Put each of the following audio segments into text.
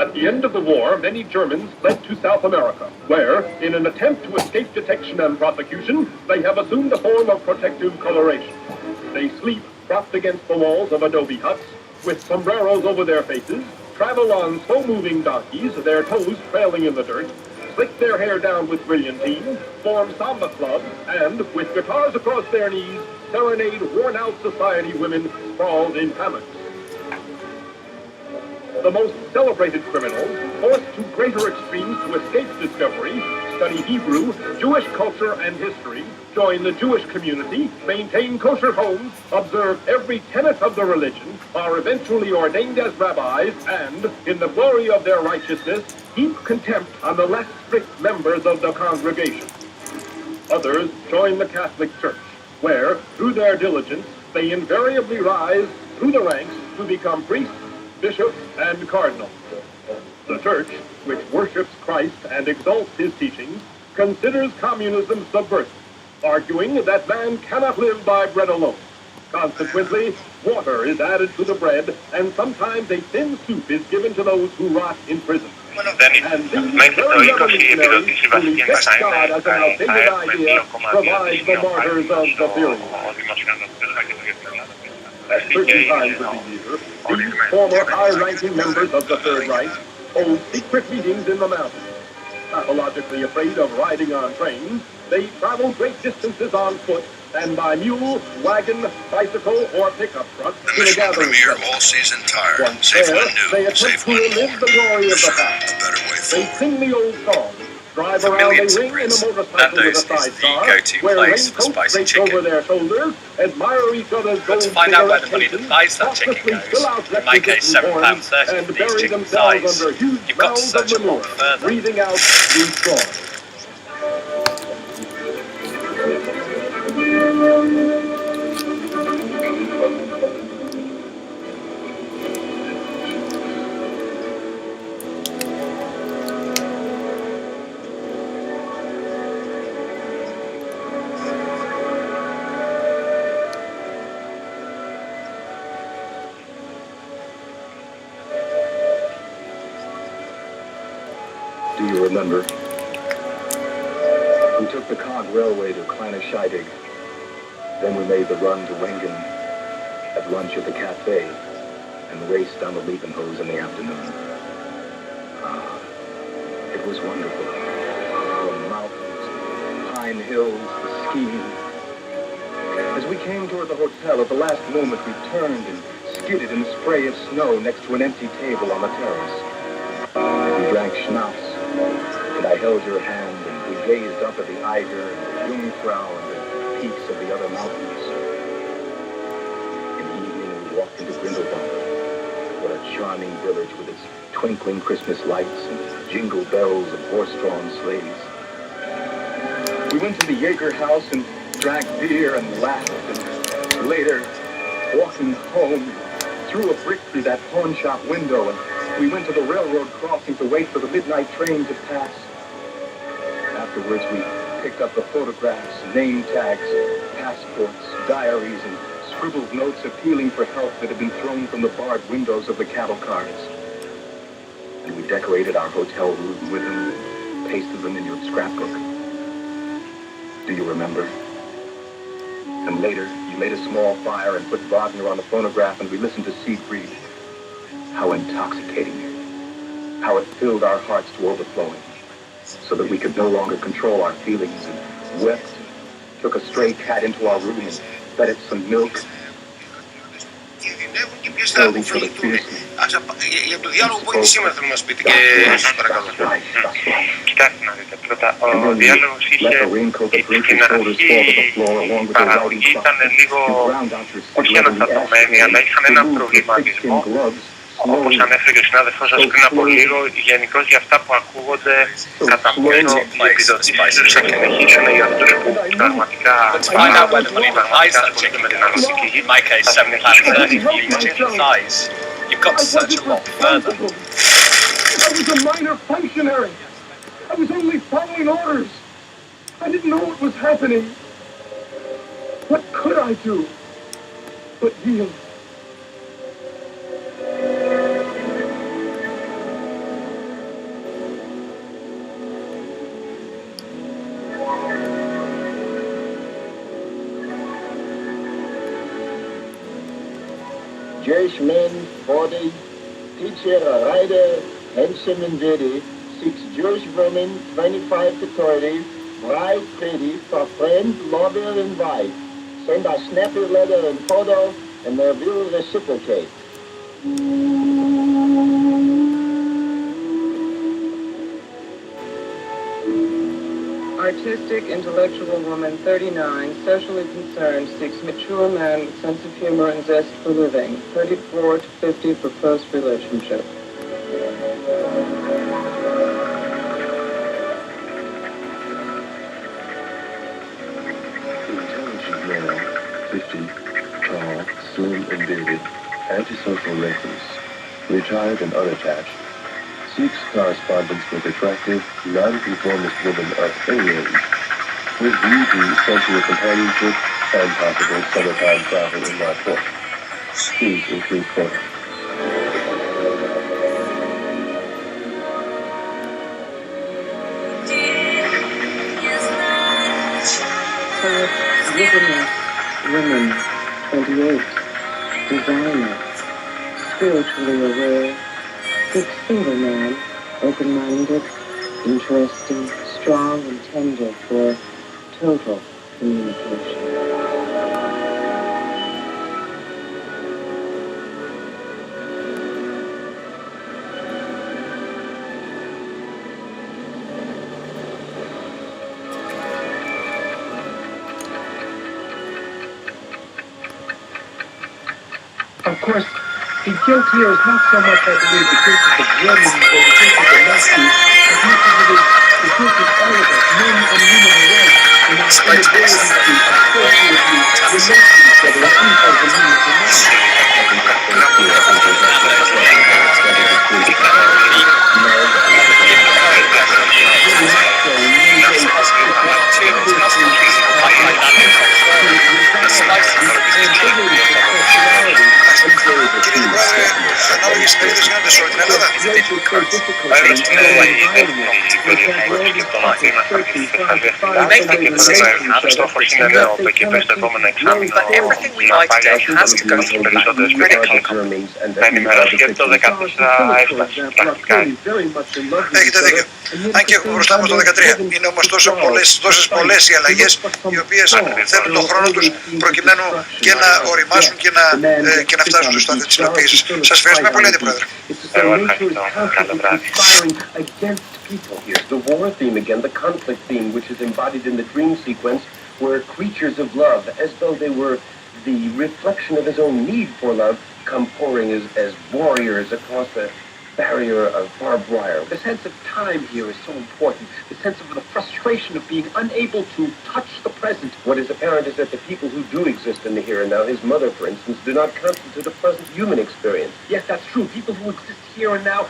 At the end of the war, many Germans fled to South America, where, in an attempt to escape detection and prosecution, they have assumed a form of protective coloration. They sleep propped against the walls of adobe huts, with sombreros over their faces, travel on slow-moving donkeys, their toes trailing in the dirt, slick their hair down with brilliantine, form samba clubs, and, with guitars across their knees, serenade worn-out society women sprawled in hammocks. The most celebrated criminals, forced to greater extremes to escape discovery, study Hebrew, Jewish culture and history, join the Jewish community, maintain kosher homes, observe every tenet of the religion, are eventually ordained as rabbis, and, in the glory of their righteousness, heap contempt on the less strict members of the congregation. Others join the Catholic Church, where, through their diligence, they invariably rise through the ranks to become priests, bishops, and cardinals. The Church, which worships Christ and exalts his teachings, considers communism subversive, arguing that man cannot live by bread alone. Consequently, water is added to the bread, and sometimes a thin soup is given to those who rot in prison. And these very revolutionaries who reject God as an outdated idea provide the martyrs of the period. At certain times of the year, these former high-ranking members of the Third Reich hold secret meetings in the mountains. Pathologically afraid of riding on trains, they travel great distances on foot and by mule, wagon, bicycle, or pickup truck to the gathering place. All-season tire. Once there, they attempt to relive the glory of the past. They sing the old songs, drive around a ring in a motorcycle with a sidecar, wear raincoats draped over their shoulders, admire each other's gold cigarette cases, cautiously fill out recreation forms, and bury themselves under huge mounds of manure, breathing out new storms. Do you remember? We took the Cog Railway to Kleine Scheidegg. Then we made the run to Wengen, at lunch at the cafe, and raced down the Liebenhose in the afternoon. Ah, it was wonderful. The mountains, pine hills, the skiing. As we came toward the hotel, at the last moment we turned and skidded in a spray of snow next to an empty table on the terrace. We drank schnapps, and I held your hand, and we gazed up at the Eiger and the Jungfrau and the peaks of the other mountains. In the evening, we walked into Grindelwald. What a charming village with its twinkling Christmas lights and jingle bells of horse-drawn sleighs. We went to the Jaeger house and drank beer and laughed, and later, walking home, threw a brick through that pawn shop window, and we went to the railroad crossing to wait for the midnight train to pass. Afterwards, we picked up the photographs, name tags, passports, diaries, and scribbled notes appealing for help that had been thrown from the barred windows of the cattle cars. And we decorated our hotel room with them, pasted them in your scrapbook. Do you remember? And later, you made a small fire and put Wagner on the phonograph, and we listened to Siegfried. How intoxicating. How it filled our hearts to overflowing, so that we could no longer control our feelings, and wept, took a stray cat into our room and fed it some milk, held each other fiercely. Για το διάλογο που έχει σήμερα θέλω να μας πείτε και σας παρακαλώ. Κοιτάξτε να δείτε, πρώτα ο διάλογος είχε στην αρχή η παραγωγή ήταν λίγο όχι αναστατωμένη, αλλά είχαν έναν προβληματισμό. Όπως ανέφερε και ο συνάδελφός σας πριν από λίγο, γενικώς για αυτά που ακούγονται κατά πόσο οι επιδοτήσεις θα συνεχίσουν για αυτούς που πραγματικά ασχολούνται με την ανθρωπική γη, θα συνεχίσουν. You've got to search a lot further. I was a minor functionary. I was only following orders. I didn't know what was happening. What could I do but yield? Jewish men, 40, teacher, writer, handsome and witty, 6 Jewish women, 25 to 30, bright, pretty, for friend, lover, and wife. Send a snappy letter and photo, and they will reciprocate. Artistic, intellectual woman, 39, socially concerned, seeks mature man with sense of humor and zest for living, 34 to 50 for close relationship. Intelligent male, 50, tall, slim and bearded, antisocial recluse, retired and unattached, seeks correspondence with attractive, nonconformist women of any age, with view to sensual companionship and possible summertime travel in my port. Please include photo. Women, 28, designer, spiritually aware, 6 single man, open-minded, interesting, strong and tender for total communication. Of course, the guilt here is not so much, I believe, the guilt of the Germans or the guilt of the Nazis, as much as it is the guilt of all of us, men and women alike, in our inability to appropriately relate to each other and use as a means of Κύριε Πρόεδρε, ανάλογες περίπτωσες γίνονται σε όλη την Ελλάδα. But everything we buy today has to go through critical. Έχετε δίκιο. Αν και μπροστά μας το 2013. Είναι όμως τόσες πολλές οι αλλαγές οι οποίες θέλουν τον χρόνο τους προκειμένου και να οριμάσουν και να φτάσουν στο στάδιο της υλοποίησης. Σας ευχαριστούμε πολύ, Αντιπρόεδρε. The war theme again, the conflict theme, which is embodied in the dream sequence, were creatures of love, as though they were the reflection of his own need for love, come pouring as warriors across the barrier of barbed wire. The sense of time here is so important. The sense of the frustration of being unable to touch the present. What is apparent is that the people who do exist in the here and now, his mother, for instance, do not constitute a pleasant human experience. Yes, that's true. People who exist here and now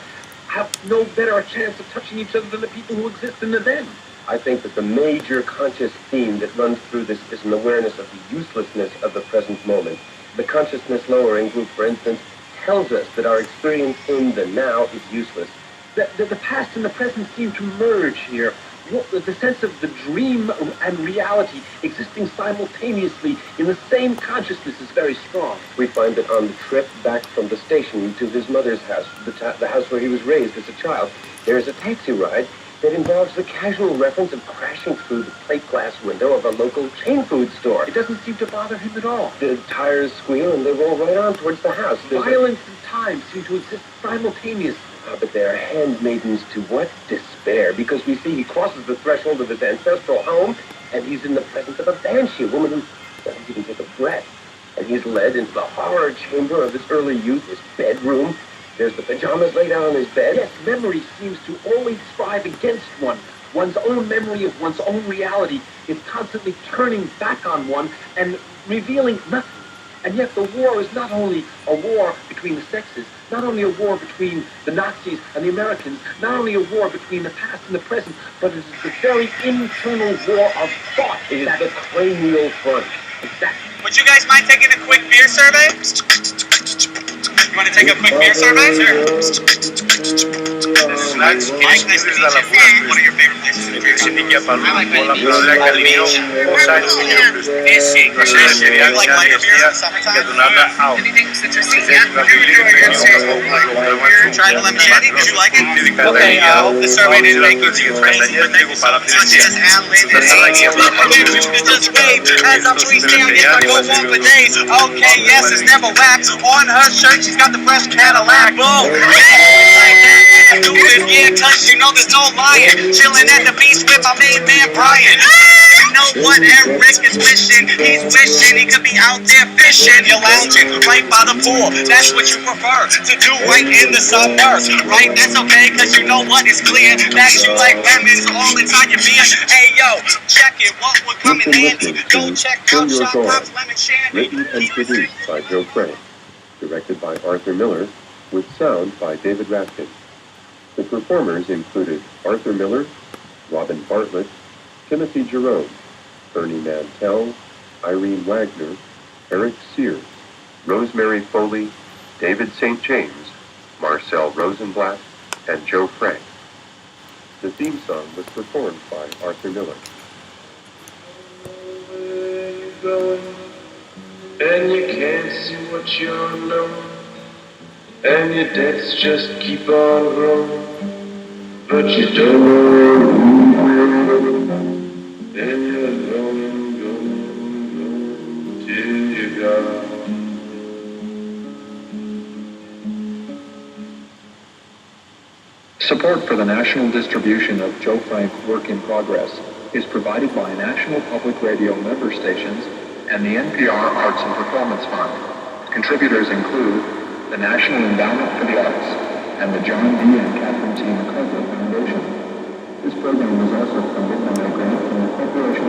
have no better a chance of touching each other than the people who exist in the then. I think that the major conscious theme that runs through this is an awareness of the uselessness of the present moment. The consciousness lowering group, for instance, tells us that our experience in the now is useless. The past and the present seem to merge here. The sense of the dream and reality existing simultaneously in the same consciousness is very strong. We find that on the trip back from the station to his mother's house, the house where he was raised as a child, there is a taxi ride that involves the casual reference of crashing through the plate glass window of a local chain food store. It doesn't seem to bother him at all. The tires squeal and they roll right on towards the house. Violence and time seem to exist simultaneously. But they are handmaidens to what? Despair. Because we see he crosses the threshold of his ancestral home and he's in the presence of a banshee, a woman who doesn't even take a breath. And he's led into the horror chamber of his early youth, his bedroom. There's the pajamas laid out on his bed. Yes, memory seems to always strive against one. One's own memory of one's own reality is constantly turning back on one and revealing nothing. And yet the war is not only a war between the sexes, not only a war between the Nazis and the Americans, not only a war between the past and the present, but it is the very internal war of thought. It is the cranial front. Exactly. Would you guys mind taking a quick beer survey? You want to take a quick beer survey? Sure. Mike, nice to meet you. One of your favorite places in beer. I like Miami Beach. Fishing. You like lighter beers in the summertime? Anything citrusy? Yeah. Try the lemon shandy. Did you like it? Okay, I hope the survey didn't make you too crazy, but thank you so much. Just wave as I'm freestyling, I go on for days. Okay, yes, it's never wrapped. On her shirt, she's got the fresh Cadillac. Boom. Like that. Stupid, yeah, cause you know there's no lying. Chilling at the beach with my main man Brian. You know what Eric is wishing? He's wishing he could be out there fishing. You're lounging right by the pool. That's what you prefer to do right in the suburbs, right? That's okay, cause you know what? It's clear that you like lemons all inside your beer. Hey yo, check it. What would come in handy? Go check out Shop Pop's Lemon Shandy. Written and produced by Joe Frank. Directed by Arthur Miller, with sound by David Raskin. The performers included Arthur Miller, Robin Bartlett, Timothy Jerome, Bernie Mantell, Irene Wagner, Eric Sears, Rosemary Foley, David St. James, Marcel Rosenblatt, and Joe Frank. The theme song was performed by Arthur Miller. And you can't see what you know, and your debts just keep on growing, but you don't know and you're going till you're gone. Support for the national distribution of Joe Frank Work in Progress is provided by National Public Radio member stations and the NPR Arts and Performance Fund. Contributors include the National Endowment for the Arts and the John D. and Catherine T. MacArthur Foundation. This program was also funded by a grant from the Corporation